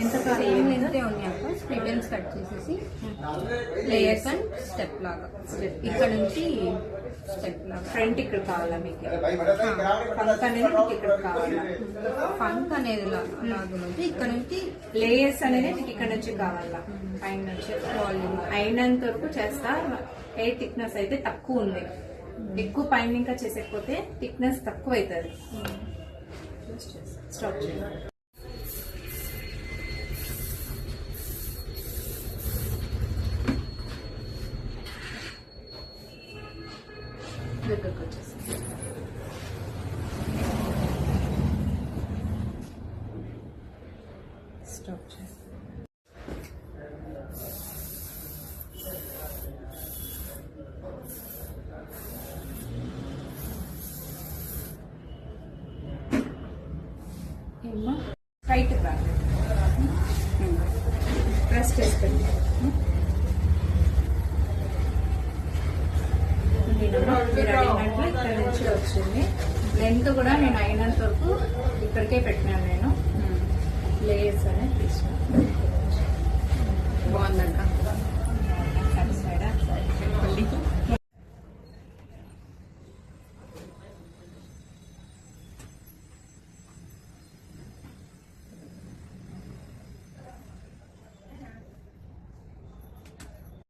ఎంత సేమ్ లెంతే ఉన్నాయి అక్క. రిబన్స్ కట్ చేసేసి లేయర్స్ అండ్ స్టెప్ లాగా ఇక్కడ నుంచి స్టెప్ లాగా ఫ్రంట్ ఇక్కడ కావాలా మీకు? ఫంక్ అనేది మీకు ఇక్కడ కావాలా? ఫంక్ అనేది లాగా నుంచి ఇక్కడ నుంచి లేయర్స్ అనేది మీకు ఇక్కడ నుంచి కావాలా? పైన నుంచి వాల్యూమ్ అయినంత వరకు చేస్తా. హెయిర్ థిక్నెస్ అయితే తక్కువ ఉంది. ఎక్కువ పైన ఇంకా చేసేకపోతే థిక్నెస్ తక్కువ అవుతుంది. స్టాప్ చేయాలి. దగ్గరకు వచ్చేసి స్టాప్ చేయాలి. ఏమ్మా రైట్ రాదు, ప్రెస్ చేసుకుంటాం. మీరు అడిగినట్లు ఇక్కడ నుంచి వచ్చింది. లెంత్ కూడా నేను అయినంత వరకు ఇక్కడికే పెట్టినాను. నేను లేయర్స్ అనేది తీసుకున్నాను.